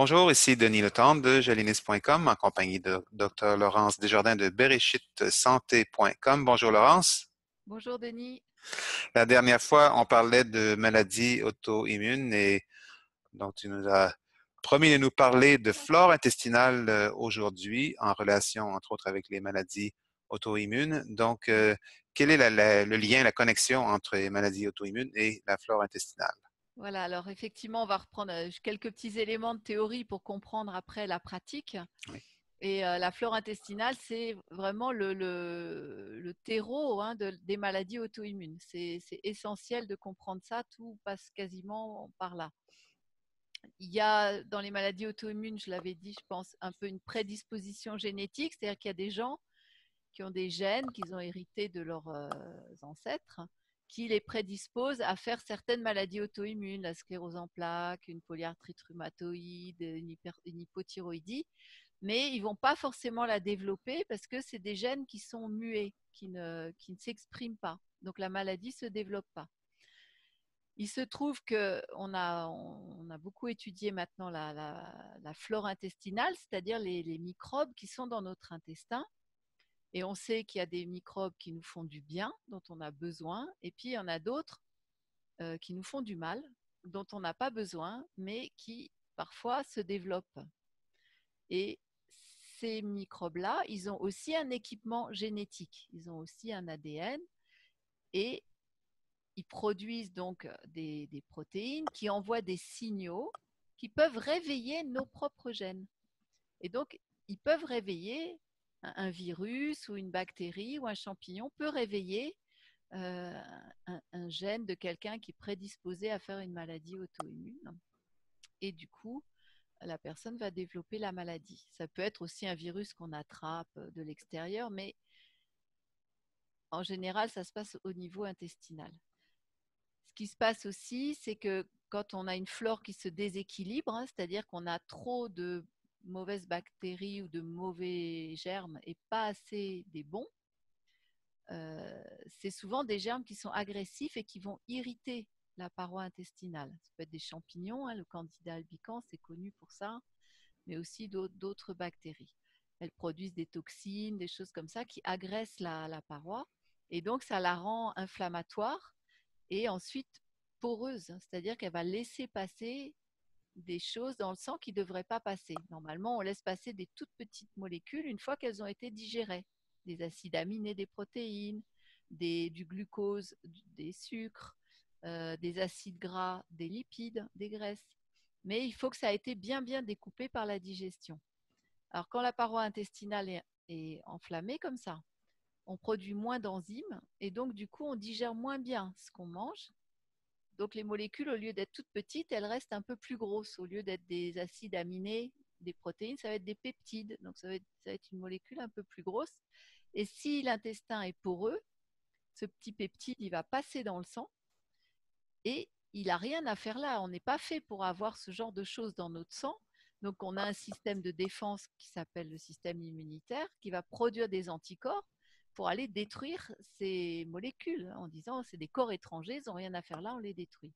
Bonjour, ici Denis Letendre de jalinis.com en compagnie de Dr. Laurence Desjardins de bereshitsanté.com. Bonjour Laurence. Bonjour Denis. La dernière fois, on parlait de maladies auto-immunes et donc tu nous as promis de nous parler de flore intestinale aujourd'hui en relation entre autres avec les maladies auto-immunes. Donc, quel est le lien, la connexion entre les maladies auto-immunes et la flore intestinale? Voilà, alors effectivement, on va reprendre quelques petits éléments de théorie pour comprendre après la pratique. Oui. Et la flore intestinale, c'est vraiment le terreau des maladies auto-immunes. C'est essentiel de comprendre ça, tout passe quasiment par là. Il y a dans les maladies auto-immunes, je l'avais dit, je pense, un peu une prédisposition génétique, c'est-à-dire qu'il y a des gens qui ont des gènes qu'ils ont hérités de leurs ancêtres, qui les prédisposent à faire certaines maladies auto-immunes, la sclérose en plaques, une polyarthrite rhumatoïde, une hypothyroïdie, mais ils ne vont pas forcément la développer parce que c'est des gènes qui sont muets, qui ne s'expriment pas. Donc la maladie ne se développe pas. Il se trouve qu'on a beaucoup étudié maintenant la flore intestinale, c'est-à-dire les microbes qui sont dans notre intestin. Et on sait qu'il y a des microbes qui nous font du bien, dont on a besoin, et puis il y en a d'autres qui nous font du mal, dont on n'a pas besoin, mais qui parfois se développent. Et ces microbes-là, ils ont aussi un équipement génétique, ils ont aussi un ADN, et ils produisent donc des protéines qui envoient des signaux qui peuvent réveiller nos propres gènes. Et donc, ils peuvent réveiller un virus ou une bactérie ou un champignon peut réveiller un gène de quelqu'un qui est prédisposé à faire une maladie auto-immune. Et du coup, la personne va développer la maladie. Ça peut être aussi un virus qu'on attrape de l'extérieur, mais en général, ça se passe au niveau intestinal. Ce qui se passe aussi, c'est que quand on a une flore qui se déséquilibre, c'est-à-dire qu'on a trop de mauvaises bactéries ou de mauvais germes et pas assez des bons, c'est souvent des germes qui sont agressifs et qui vont irriter la paroi intestinale. Ça peut être des champignons, le Candida albicans, c'est connu pour ça, mais aussi d'autres bactéries. Elles produisent des toxines, des choses comme ça qui agressent la paroi et donc ça la rend inflammatoire et ensuite poreuse, c'est-à-dire qu'elle va laisser passer des choses dans le sang qui ne devraient pas passer. Normalement, on laisse passer des toutes petites molécules une fois qu'elles ont été digérées, des acides aminés, des protéines, du glucose, des sucres, des acides gras, des lipides, des graisses. Mais il faut que ça ait été bien bien découpé par la digestion. Alors quand la paroi intestinale est enflammée comme ça, on produit moins d'enzymes et donc du coup on digère moins bien ce qu'on mange. Donc les molécules, au lieu d'être toutes petites, elles restent un peu plus grosses. Au lieu d'être des acides aminés, des protéines, ça va être des peptides. Donc ça va être une molécule un peu plus grosse. Et si l'intestin est poreux, ce petit peptide, il va passer dans le sang et il n'a rien à faire là. On n'est pas fait pour avoir ce genre de choses dans notre sang. Donc on a un système de défense qui s'appelle le système immunitaire qui va produire des anticorps pour aller détruire ces molécules en disant c'est des corps étrangers, ils n'ont rien à faire là, on les détruit.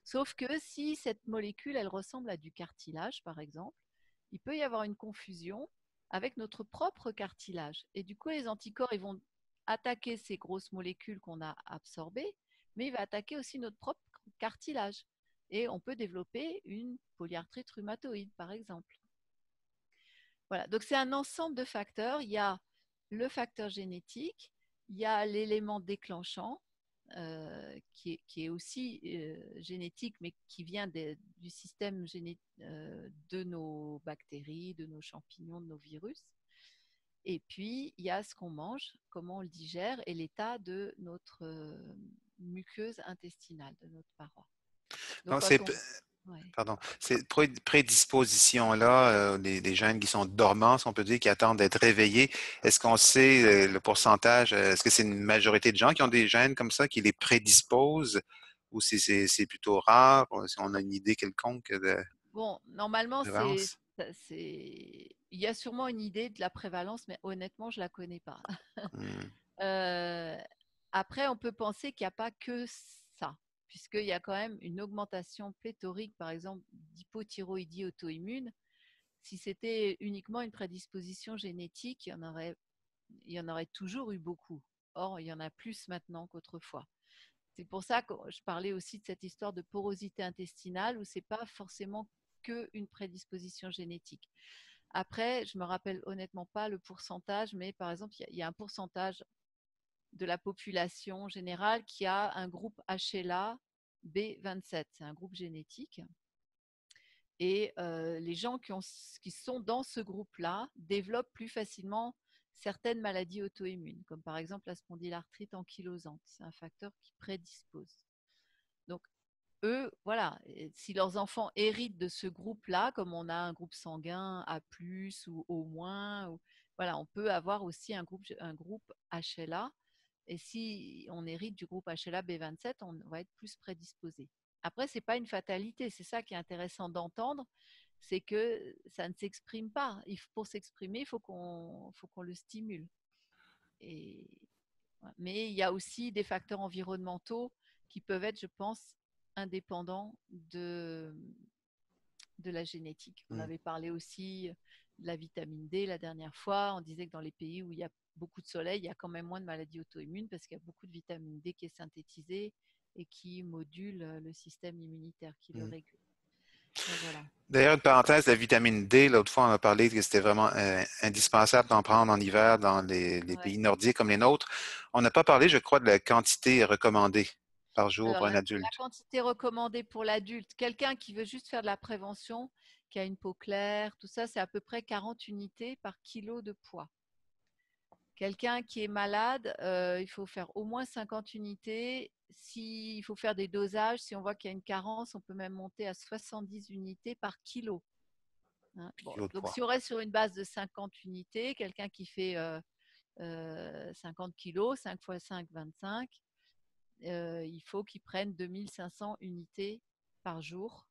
Sauf que si cette molécule, elle ressemble à du cartilage, par exemple, il peut y avoir une confusion avec notre propre cartilage. Et du coup, les anticorps, ils vont attaquer ces grosses molécules qu'on a absorbées, mais il va attaquer aussi notre propre cartilage. Et on peut développer une polyarthrite rhumatoïde, par exemple. Voilà, donc c'est un ensemble de facteurs. Il y a le facteur génétique, il y a l'élément déclenchant, qui est aussi génétique, mais qui vient du système de nos bactéries, de nos champignons, de nos virus. Et puis, il y a ce qu'on mange, comment on le digère et l'état de notre muqueuse intestinale, de notre paroi. Donc, Donc, quand on... Ouais. pardon, ces prédispositions-là, des gènes qui sont dormants, si on peut dire, qui attendent d'être réveillés, est-ce qu'on sait le pourcentage, est-ce que c'est une majorité de gens qui ont des gènes comme ça, qui les prédisposent, ou c'est plutôt rare, si on a une idée quelconque de Bon, normalement, prévalence? il y a sûrement une idée de la prévalence, mais honnêtement, je ne la connais pas. Hmm. Euh, Après, on peut penser qu'il n'y a pas que ça, puisqu'il y a quand même une augmentation pléthorique, par exemple, d'hypothyroïdie auto-immune, si c'était uniquement une prédisposition génétique, il y en aurait toujours eu beaucoup. Or, il y en a plus maintenant qu'autrefois. C'est pour ça que je parlais aussi de cette histoire de porosité intestinale où c'est pas forcément qu'une prédisposition génétique. Après, je me rappelle honnêtement pas le pourcentage, mais par exemple, il y a un pourcentage de la population générale qui a un groupe HLA B27. C'est un groupe génétique. Et les gens qui sont dans ce groupe-là développent plus facilement certaines maladies auto-immunes, comme par exemple la spondylarthrite ankylosante. C'est un facteur qui prédispose. Donc, eux, voilà, si leurs enfants héritent de ce groupe-là, comme on a un groupe sanguin A+, ou O-, voilà, on peut avoir aussi un groupe HLA. Et si on hérite du groupe HLA B27, on va être plus prédisposé. Après, ce n'est pas une fatalité. C'est ça qui est intéressant d'entendre, c'est que ça ne s'exprime pas. Pour s'exprimer, il faut qu'on le stimule. Mais il y a aussi des facteurs environnementaux qui peuvent être, je pense, indépendants de la génétique. On avait parlé aussi de la vitamine D la dernière fois. On disait que dans les pays où il y a beaucoup de soleil, il y a quand même moins de maladies auto-immunes parce qu'il y a beaucoup de vitamine D qui est synthétisée et qui module le système immunitaire, qui le régule. Donc, voilà. D'ailleurs, une parenthèse, la vitamine D, l'autre fois, on a parlé que c'était vraiment indispensable d'en prendre en hiver dans les pays nordiques comme les nôtres. On n'a pas parlé, je crois, de la quantité recommandée par jour Alors, pour un la adulte. quantité recommandée pour l'adulte, quelqu'un qui veut juste faire de la prévention, qui a une peau claire, tout ça, c'est à peu près 40 unités par kilo de poids. Quelqu'un qui est malade, il faut faire au moins 50 unités. S'il faut faire des dosages, si on voit qu'il y a une carence, on peut même monter à 70 unités par kilo. Hein. Bon, donc, si on reste sur une base de 50 unités, quelqu'un qui fait 50 kilos, 5 x 5, 25, il faut qu'il prenne 2500 unités par jour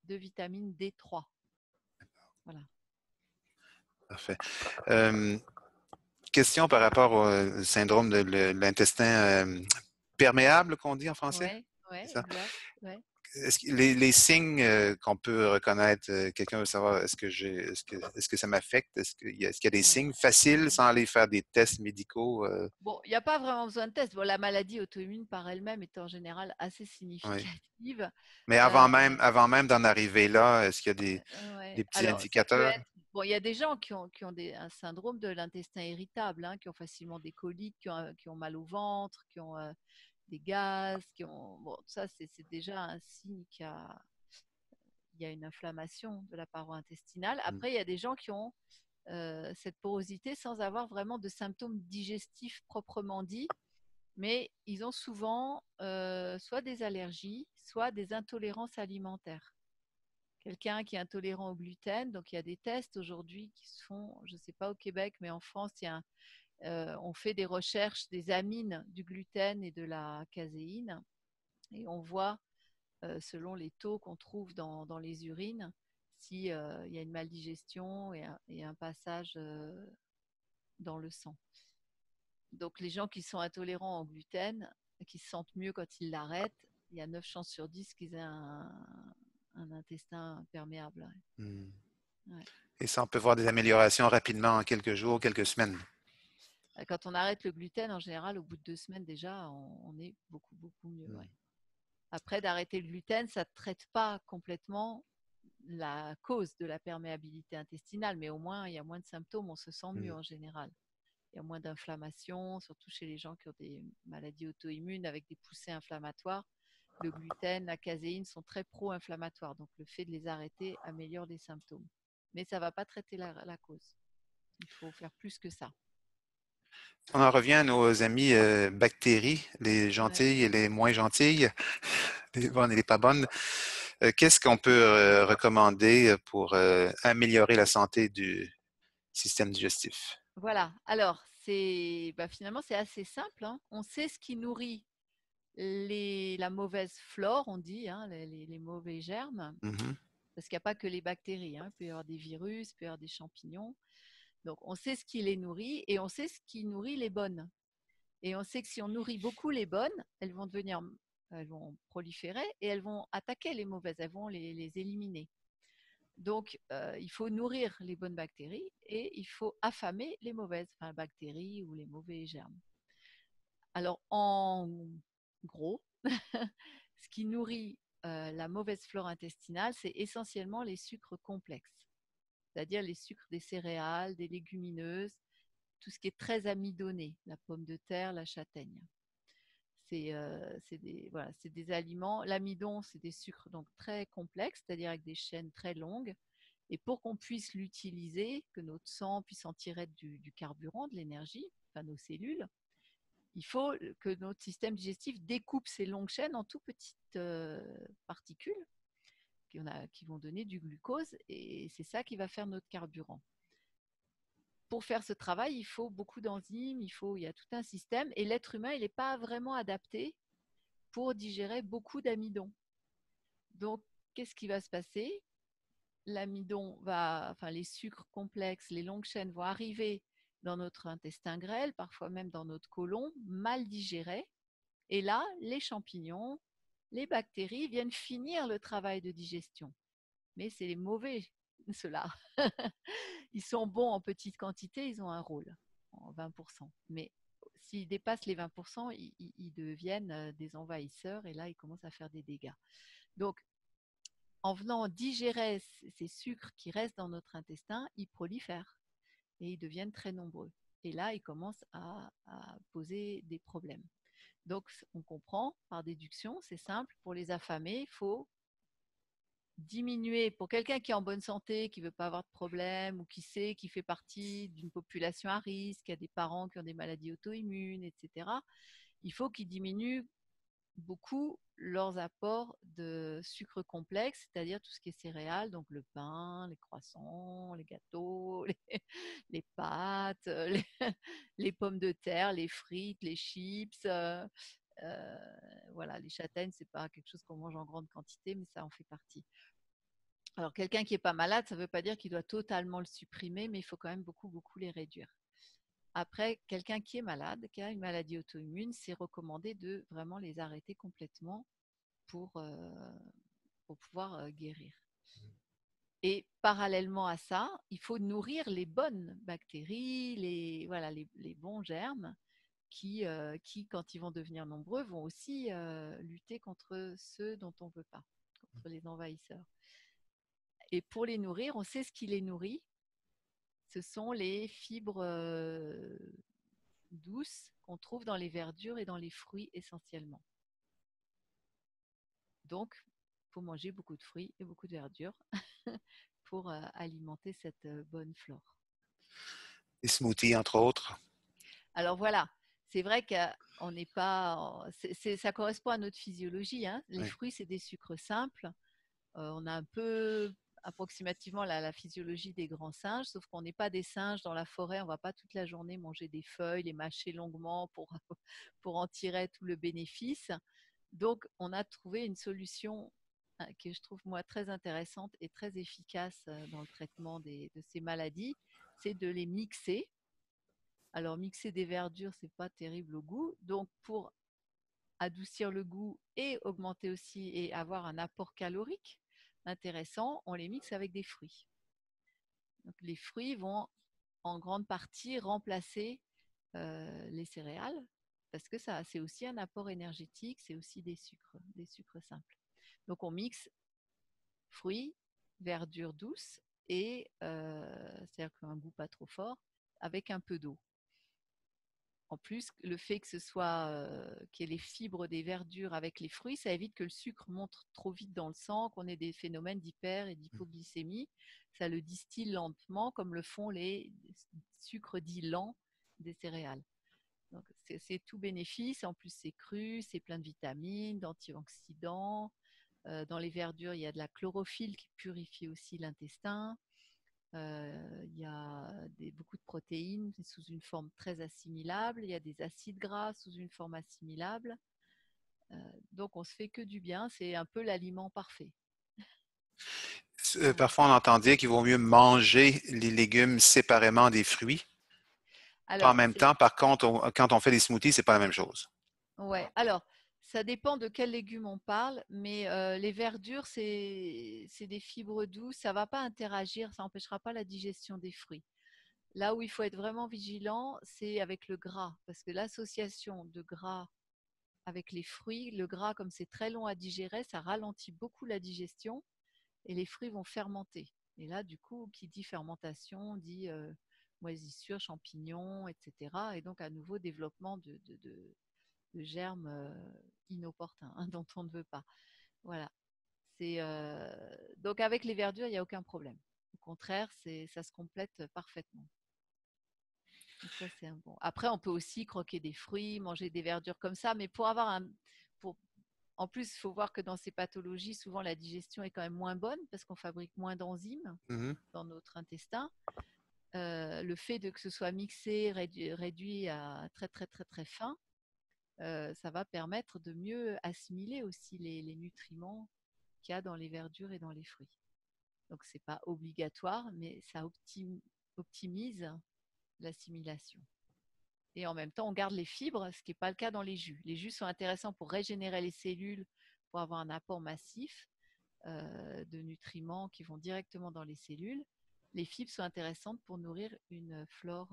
de vitamine D3. Voilà. Parfait. Question par rapport au syndrome de l'intestin perméable, qu'on dit en français? Oui, C'est ça? exact. Ouais. Est-ce que les signes qu'on peut reconnaître, quelqu'un veut savoir est-ce que ça m'affecte? Est-ce qu'il y a des signes faciles sans aller faire des tests médicaux? Bon, il n'y a pas vraiment besoin de test. Bon, la maladie auto-immune par elle-même est en général assez Oui. significative. Mais Euh, avant même d'en arriver là, est-ce qu'il y a ouais. des petits Alors, ça peut indicateurs? être. Bon, il y a des gens qui ont un syndrome de l'intestin irritable, hein, qui ont facilement des coliques, qui ont mal au ventre, qui ont des gaz, Bon, ça, c'est déjà un signe il y a une inflammation de la paroi intestinale. Après, il y a des gens qui ont cette porosité sans avoir vraiment de symptômes digestifs proprement dits, mais ils ont souvent soit des allergies, soit des intolérances alimentaires. Quelqu'un qui est intolérant au gluten, donc il y a des tests aujourd'hui qui se font, je ne sais pas au Québec, mais en France, on fait des recherches des amines du gluten et de la caséine, et on voit, selon les taux qu'on trouve dans les urines, s'il y a une maldigestion et un passage dans le sang. Donc, les gens qui sont intolérants au gluten, qui se sentent mieux quand ils l'arrêtent, il y a 9 chances sur 10 qu'ils aient un intestin perméable. Ouais. Et ça, on peut voir des améliorations rapidement en quelques jours, quelques semaines. Quand on arrête le gluten, en général, au bout de 2 semaines déjà, on est beaucoup, beaucoup mieux. Ouais. Après, d'arrêter le gluten, ça ne traite pas complètement la cause de la perméabilité intestinale, mais au moins, il y a moins de symptômes, on se sent mieux en général. Il y a moins d'inflammation, surtout chez les gens qui ont des maladies auto-immunes avec des poussées inflammatoires. Le gluten, la caséine sont très pro-inflammatoires, donc le fait de les arrêter améliore les symptômes. Mais ça ne va pas traiter la cause. Il faut faire plus que ça. On en revient à nos amis bactéries, les gentilles et les moins gentilles, les bonnes et les pas bonnes. Qu'est-ce qu'on peut recommander pour améliorer la santé du système digestif? Voilà. Alors, finalement, c'est assez simple. Hein. On sait ce qui nourrit la mauvaise flore, on dit, hein, les mauvais germes, parce qu'il n'y a pas que les bactéries. Hein. Il peut y avoir des virus, il peut y avoir des champignons. Donc, on sait ce qui les nourrit et on sait ce qui nourrit les bonnes. Et on sait que si on nourrit beaucoup les bonnes, elles vont proliférer et elles vont attaquer les mauvaises, elles vont les éliminer. Donc, il faut nourrir les bonnes bactéries et il faut affamer les mauvaises bactéries ou les mauvais germes. Alors, en gros, ce qui nourrit la mauvaise flore intestinale, c'est essentiellement les sucres complexes, c'est-à-dire les sucres des céréales, des légumineuses, tout ce qui est très amidonné, la pomme de terre, la châtaigne. C'est des aliments. L'amidon, c'est des sucres donc très complexes, c'est-à-dire avec des chaînes très longues. Et pour qu'on puisse l'utiliser, que notre sang puisse en tirer du carburant, de l'énergie, nos cellules, il faut que notre système digestif découpe ces longues chaînes en tout petites particules qui vont donner du glucose. Et c'est ça qui va faire notre carburant. Pour faire ce travail, il faut beaucoup d'enzymes, il y a tout un système. Et l'être humain, il n'est pas vraiment adapté pour digérer beaucoup d'amidon. Donc, qu'est-ce qui va se passer? Les sucres complexes, les longues chaînes vont arriver dans notre intestin grêle, parfois même dans notre côlon, mal digérés. Et là, les champignons, les bactéries viennent finir le travail de digestion. Mais c'est les mauvais, ceux-là. Ils sont bons en petite quantité, ils ont un rôle, en 20%. Mais s'ils dépassent les 20%, ils deviennent des envahisseurs et là, ils commencent à faire des dégâts. Donc, en venant digérer ces sucres qui restent dans notre intestin, ils prolifèrent et ils deviennent très nombreux. Et là, ils commencent à poser des problèmes. Donc, on comprend par déduction, c'est simple, pour les affamés, il faut diminuer, pour quelqu'un qui est en bonne santé, qui ne veut pas avoir de problème ou qui sait qu'il fait partie d'une population à risque, qui a des parents qui ont des maladies auto-immunes, etc., il faut qu'il diminue beaucoup leurs apports de sucre complexe, c'est-à-dire tout ce qui est céréales, donc le pain, les croissants, les gâteaux, les pâtes, les pommes de terre, les frites, les chips. Voilà, les châtaignes, c'est pas quelque chose qu'on mange en grande quantité, mais ça en fait partie. Alors, quelqu'un qui n'est pas malade, ça ne veut pas dire qu'il doit totalement le supprimer, mais il faut quand même beaucoup, beaucoup les réduire. Après, quelqu'un qui est malade, qui a une maladie auto-immune, c'est recommandé de vraiment les arrêter complètement pour pouvoir guérir. Et parallèlement à ça, il faut nourrir les bonnes bactéries, les bons germes qui, quand ils vont devenir nombreux, vont aussi lutter contre ceux dont on ne veut pas, contre les envahisseurs. Et pour les nourrir, on sait ce qui les nourrit. Ce sont les fibres douces qu'on trouve dans les verdures et dans les fruits essentiellement. Donc, il faut manger beaucoup de fruits et beaucoup de verdures pour alimenter cette bonne flore. Les smoothies, entre autres. Alors voilà, c'est vrai qu'on n'est pas, ça correspond à notre physiologie. Hein. Les fruits, c'est des sucres simples. On a un peu approximativement la physiologie des grands singes, sauf qu'on n'est pas des singes dans la forêt, on ne va pas toute la journée manger des feuilles, les mâcher longuement pour en tirer tout le bénéfice. Donc, on a trouvé une solution que je trouve moi très intéressante et très efficace dans le traitement de ces maladies, c'est de les mixer. Alors, mixer des verdures, c'est pas terrible au goût. Donc, pour adoucir le goût et augmenter aussi et avoir un apport calorique intéressant, on les mixe avec des fruits. Donc, les fruits vont en grande partie remplacer les céréales parce que ça, c'est aussi un apport énergétique, c'est aussi des sucres simples. Donc, on mixe fruits, verdures douces et c'est-à-dire qu'un goût pas trop fort avec un peu d'eau. En plus, le fait que ce soit qu'il y ait les fibres des verdures avec les fruits, ça évite que le sucre monte trop vite dans le sang, qu'on ait des phénomènes d'hyper et d'hypoglycémie. Ça le distille lentement, comme le font les sucres dits lents des céréales. Donc, c'est tout bénéfice. En plus, c'est cru, c'est plein de vitamines, d'antioxydants. Dans les verdures, il y a de la chlorophylle qui purifie aussi l'intestin. Il y a beaucoup de protéines sous une forme très assimilable. Il y a des acides gras sous une forme assimilable. Donc, on se fait que du bien. C'est un peu l'aliment parfait. Voilà. Parfois, on entend dire qu'il vaut mieux manger les légumes séparément des fruits. Alors, Pas en même temps. Par contre, quand on fait des smoothies, c'est pas la même chose. ouais. Alors, Ça dépend de quels légumes on parle, mais les verdures, c'est des fibres douces, ça va pas interagir, ça n'empêchera pas la digestion des fruits. Là où il faut être vraiment vigilant, c'est avec le gras, parce que l'association de gras avec les fruits, le gras, comme c'est très long à digérer, ça ralentit beaucoup la digestion et les fruits vont fermenter. Et là, du coup, qui dit fermentation dit moisissure, champignons, etc. Et donc, à nouveau, développement de germes inopportuns dont on ne veut pas. Voilà. Donc, avec les verdures, il n'y a aucun problème. Au contraire, ça se complète parfaitement. Donc ça, c'est un bon. Après, on peut aussi croquer des fruits, manger des verdures comme ça, mais pour, en plus, il faut voir que dans ces pathologies, souvent la digestion est quand même moins bonne parce qu'on fabrique moins d'enzymes Mhm. dans notre intestin. Le fait de que ce soit mixé, réduit à très très très très fin, ça va permettre de mieux assimiler aussi les nutriments qu'il y a dans les verdures et dans les fruits. Donc c'est pas obligatoire, mais ça optimise l'assimilation. Et en même temps, on garde les fibres, ce qui n'est pas le cas dans les jus. Les jus sont intéressants pour régénérer les cellules, pour avoir un apport massif de nutriments qui vont directement dans les cellules. Les fibres sont intéressantes pour nourrir une flore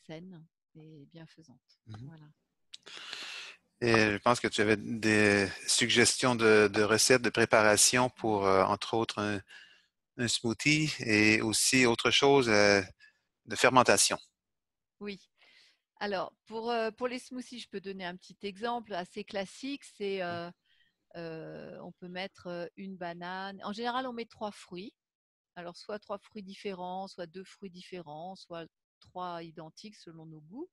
saine et bienfaisante. Mhm. Voilà. Et je pense que tu avais des suggestions de recettes de préparation pour, entre autres, un smoothie et aussi autre chose de fermentation. Oui. Alors, pour les smoothies, je peux donner un petit exemple assez classique. On peut mettre une banane. En général, on met 3 fruits. Alors, soit 3 fruits différents, soit 2 fruits différents, soit 3 identiques selon nos goûts.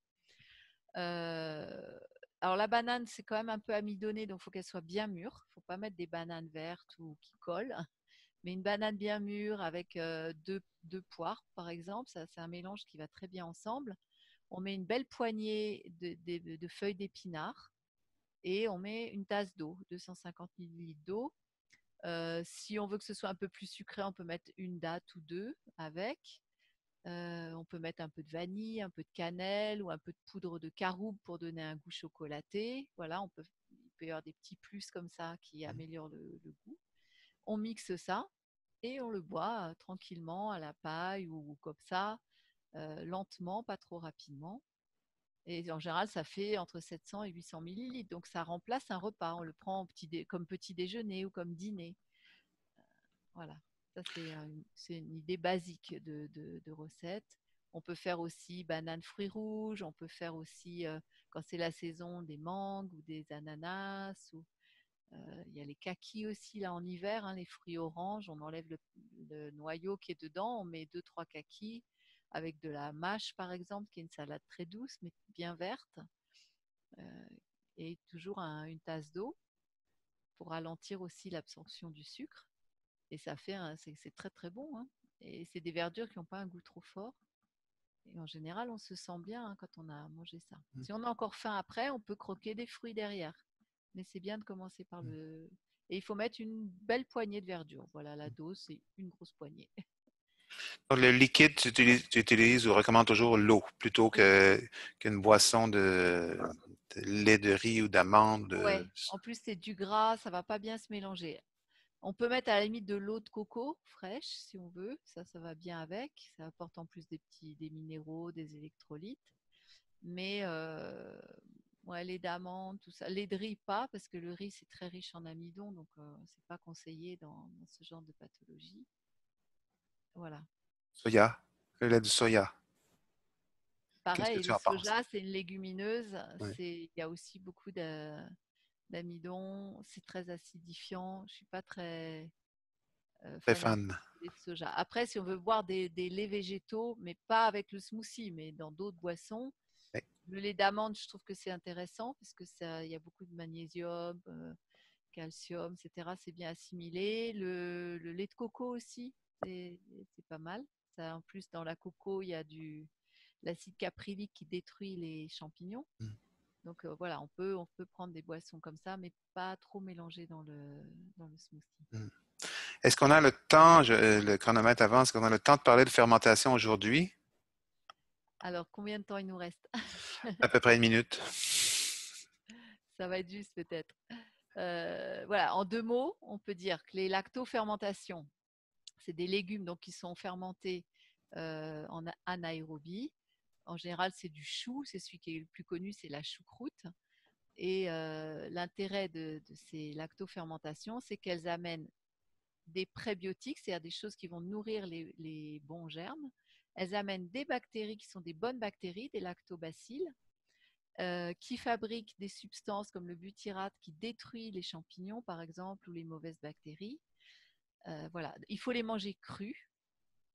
Alors, la banane, c'est quand même un peu amidonné, donc il faut qu'elle soit bien mûre. Il ne faut pas mettre des bananes vertes ou qui collent. Mais une banane bien mûre avec deux poires, par exemple, ça, c'est un mélange qui va très bien ensemble. On met une belle poignée de feuilles d'épinards et on met une tasse d'eau, 250 millilitres d'eau. Si on veut que ce soit un peu plus sucré, on peut mettre une date ou deux avec. On peut mettre un peu de vanille, un peu de cannelle ou un peu de poudre de caroube pour donner un goût chocolaté. Voilà, il peut y avoir des petits plus comme ça qui améliorent le goût. On mixe ça et on le boit tranquillement à la paille ou comme ça, lentement, pas trop rapidement. Et en général, ça fait entre 700 et 800 millilitres. Donc, ça remplace un repas. On le prend comme petit déjeuner ou comme dîner. Voilà. Ça, c'est une idée basique de recette. On peut faire aussi banane fruits rouges. On peut faire aussi, quand c'est la saison, des mangues ou des ananas. Il y a les kakis aussi, là, en hiver, hein, les fruits oranges. On enlève le noyau qui est dedans. On met 2, 3 kakis avec de la mâche, par exemple, qui est une salade très douce, mais bien verte. euh, et toujours une tasse d'eau pour ralentir aussi l'absorption du sucre. Et c'est très très bon, hein. Et c'est des verdures qui n'ont pas un goût trop fort. Et en général, on se sent bien quand on a mangé ça. Si on a encore faim après, on peut croquer des fruits derrière. Mais c'est bien de commencer par le. Et il faut mettre une belle poignée de verdure. Voilà, la dose, c'est une grosse poignée. Pour le liquide, tu utilises ou recommandes toujours l'eau plutôt Oui, qu'une boisson de lait de riz ou d'amande. ouais. En plus, c'est du gras, ça va pas bien se mélanger. On peut mettre à la limite de l'eau de coco fraîche si on veut. Ça va bien avec. Ça apporte en plus des minéraux, des électrolytes. Mais ouais, lait d'amande, tout ça. Lait de riz, pas, parce que le riz, c'est très riche en amidon, donc c'est pas conseillé dans ce genre de pathologie. Voilà. Soya, le lait de soya. Qu'est-ce que Pareil, tu le en penses? soja, c'est une légumineuse. Oui. Il y a aussi beaucoup d'amidon. C'est très acidifiant. Je suis pas très fan du Stéphane. lait de soja. Après, si on veut boire des laits végétaux, mais pas avec le smoothie, mais dans d'autres boissons, Oui. le lait d'amande, je trouve que c'est intéressant parce que il y a beaucoup de magnésium, calcium, etc. C'est bien assimilé. Le lait de coco aussi, c'est pas mal. Ça, en plus, dans la coco, il y a l'acide caprylique qui détruit les champignons. Mm. Donc voilà, on peut prendre des boissons comme ça, mais pas trop mélangées dans le smoothie. Mm. Est-ce qu'on a le temps, le chronomètre avance, est-ce qu'on a le temps de parler de fermentation aujourd'hui? Alors, combien de temps il nous reste? À peu près une minute. Ça va être juste peut-être. Voilà, en 2 mots, on peut dire que les lactofermentations, c'est des légumes donc qui sont fermentés en anaérobie. En général, c'est du chou, c'est celui qui est le plus connu, c'est la choucroute. Et l'intérêt de ces lactofermentations, c'est qu'elles amènent des prébiotiques, c'est-à-dire des choses qui vont nourrir les bons germes. Elles amènent des bactéries qui sont des bonnes bactéries, des lactobacilles, qui fabriquent des substances comme le butyrate qui détruit les champignons, par exemple, ou les mauvaises bactéries. Voilà, il faut les manger crus.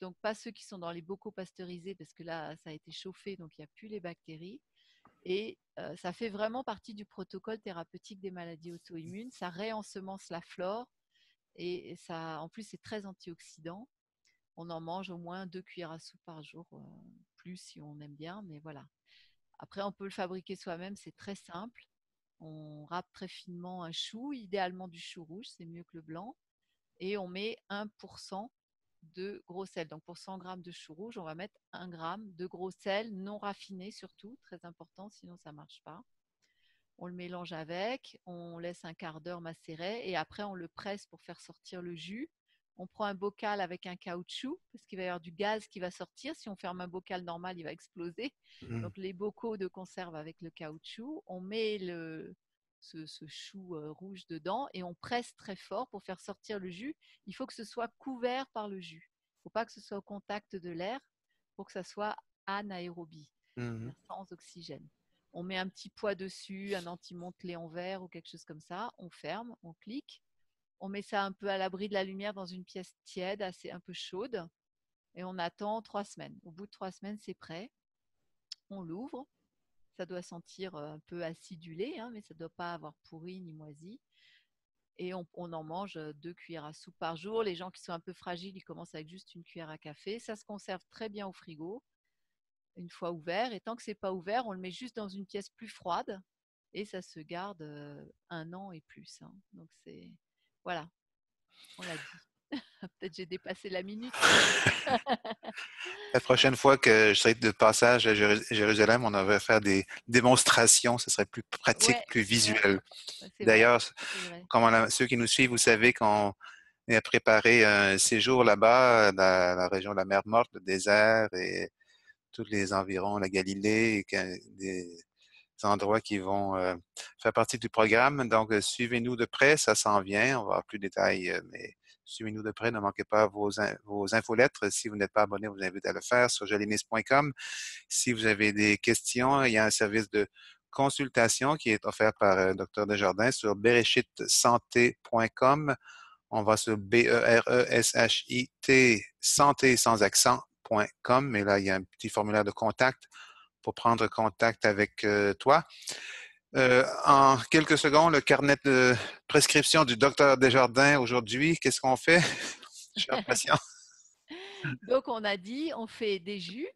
Donc, pas ceux qui sont dans les bocaux pasteurisés, parce que là, ça a été chauffé, donc il n'y a plus les bactéries. Et ça fait vraiment partie du protocole thérapeutique des maladies auto-immunes. Ça réensemence la flore et ça, en plus, c'est très antioxydant. On en mange au moins 2 cuillères à soupe par jour, plus si on aime bien, mais voilà. Après, on peut le fabriquer soi-même, c'est très simple. On râpe très finement un chou, idéalement du chou rouge, c'est mieux que le blanc. Et on met 1% de gros sel. Donc pour 100 grammes de chou rouge, on va mettre 1 gramme de gros sel non raffiné surtout, très important, sinon ça ne marche pas. On le mélange avec, on laisse un quart d'heure macérer et après on le presse pour faire sortir le jus. On prend un bocal avec un caoutchouc parce qu'il va y avoir du gaz qui va sortir. Si on ferme un bocal normal, il va exploser. Mm. Donc les bocaux de conserve avec le caoutchouc, on met ce chou rouge dedans et on presse très fort pour faire sortir le jus. Il faut que ce soit couvert par le jus. Il ne faut pas que ce soit au contact de l'air pour que ça soit anaérobie, Mm. c'est-à-dire sans oxygène. On met un petit poids dessus, un anti-montelé en verre ou quelque chose comme ça. On ferme, on clique. On met ça un peu à l'abri de la lumière dans une pièce tiède, assez un peu chaude. Et on attend 3 semaines. Au bout de 3 semaines, c'est prêt. On l'ouvre. Ça doit sentir un peu acidulé, hein, mais ça ne doit pas avoir pourri ni moisi. Et on en mange 2 cuillères à soupe par jour. Les gens qui sont un peu fragiles, ils commencent avec juste une cuillère à café. Ça se conserve très bien au frigo une fois ouvert. Et tant que c'est pas ouvert, on le met juste dans une pièce plus froide et ça se garde 1 an et plus, hein. Donc c'est voilà, on l'a dit. Peut-être j'ai dépassé la minute, mais La prochaine fois que je serai de passage à Jérusalem, on va faire des démonstrations. Ce serait plus pratique, ouais, plus ouais, visuel. c'est vrai, D'ailleurs, c'est vrai. comme ceux qui nous suivent, vous savez qu'on a préparé un séjour là-bas, dans la région de la mer Morte, le désert et tous les environs, la Galilée, et des endroits qui vont faire partie du programme. Donc, suivez-nous de près, ça s'en vient. On va avoir plus de détails, mais suivez-nous de près. Ne manquez pas vos infolettres. Si vous n'êtes pas abonné, je vous invite à le faire sur jolinis.com. Si vous avez des questions, il y a un service de consultation qui est offert par Dr Desjardins sur bereshitsanté.com. On va sur BERESHIT, santé sans accent.com. Et là, il y a un petit formulaire de contact pour prendre contact avec toi. En quelques secondes, le carnet de prescription du docteur Desjardins aujourd'hui, qu'est-ce qu'on fait, cher patient? Donc on a dit, on fait des jus,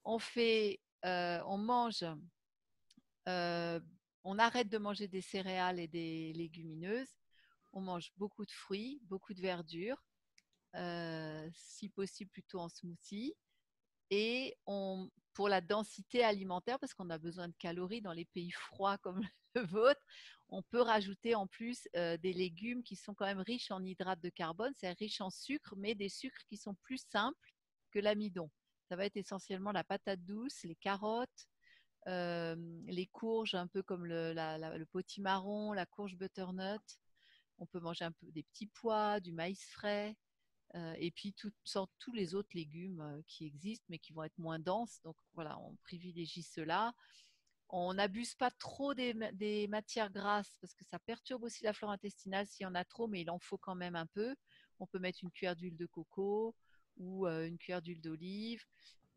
on mange, euh, on arrête de manger des céréales et des légumineuses. On mange beaucoup de fruits, beaucoup de verdures, si possible plutôt en smoothie. Et pour la densité alimentaire, parce qu'on a besoin de calories dans les pays froids comme le vôtre, on peut rajouter en plus des légumes qui sont quand même riches en hydrates de carbone, c'est riche en sucre, mais des sucres qui sont plus simples que l'amidon. Ça va être essentiellement la patate douce, les carottes, euh, les courges, un peu comme le potimarron, la courge butternut. On peut manger un peu des petits pois, du maïs frais. Et puis tous les autres légumes qui existent mais qui vont être moins denses. Donc voilà, on privilégie cela. On n'abuse pas trop des matières grasses parce que ça perturbe aussi la flore intestinale s'il y en a trop, mais il en faut quand même un peu. On peut mettre une cuillère d'huile de coco ou une cuillère d'huile d'olive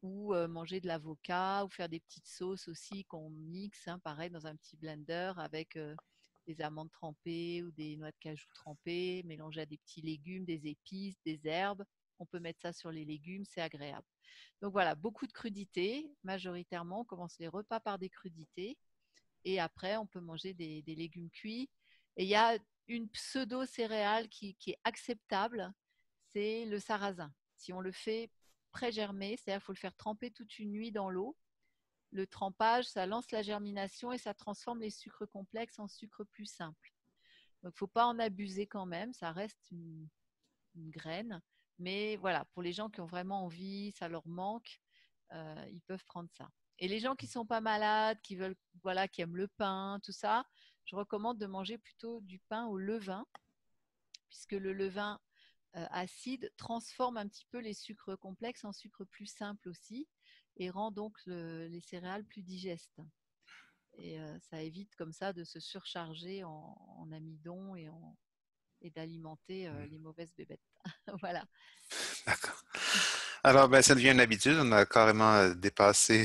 ou manger de l'avocat ou faire des petites sauces aussi qu'on mixe, hein, pareil, dans un petit blender avec des amandes trempées ou des noix de cajou trempées, mélangées à des petits légumes, des épices, des herbes. On peut mettre ça sur les légumes, c'est agréable. Donc voilà, beaucoup de crudités. Majoritairement, on commence les repas par des crudités et après, on peut manger des légumes cuits. Et il y a une pseudo-céréale qui est acceptable, c'est le sarrasin. Si on le fait pré-germé, c'est-à-dire qu'il faut le faire tremper toute une nuit dans l'eau. le trempage, ça lance la germination et ça transforme les sucres complexes en sucres plus simples. Donc, il ne faut pas en abuser quand même, ça reste une graine. Mais voilà, pour les gens qui ont vraiment envie, ça leur manque, ils peuvent prendre ça. Et les gens qui sont pas malades, qui veulent, voilà, qui aiment le pain, tout ça, je recommande de manger plutôt du pain au levain, puisque le levain acide transforme un petit peu les sucres complexes en sucres plus simples aussi et rend donc les céréales plus digestes. Et ça évite comme ça de se surcharger en amidon et d'alimenter les mauvaises bébêtes. Voilà. D'accord. Alors, ben, ça devient une habitude. On a carrément dépassé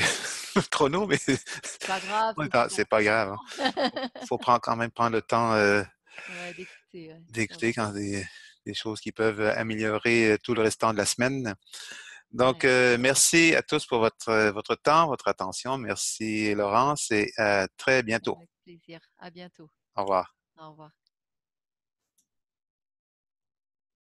le chrono, mais C'est pas grave, c'est c'est pas grave. divertissant. Faut quand même prendre le temps Ouais, d'écouter, ouais, c'est d'écouter vrai. quand des choses qui peuvent améliorer tout le restant de la semaine. Donc, Ouais, merci à tous pour votre temps, votre attention. Merci, Laurence, et à très bientôt. avec plaisir. À bientôt. Au revoir. Au revoir.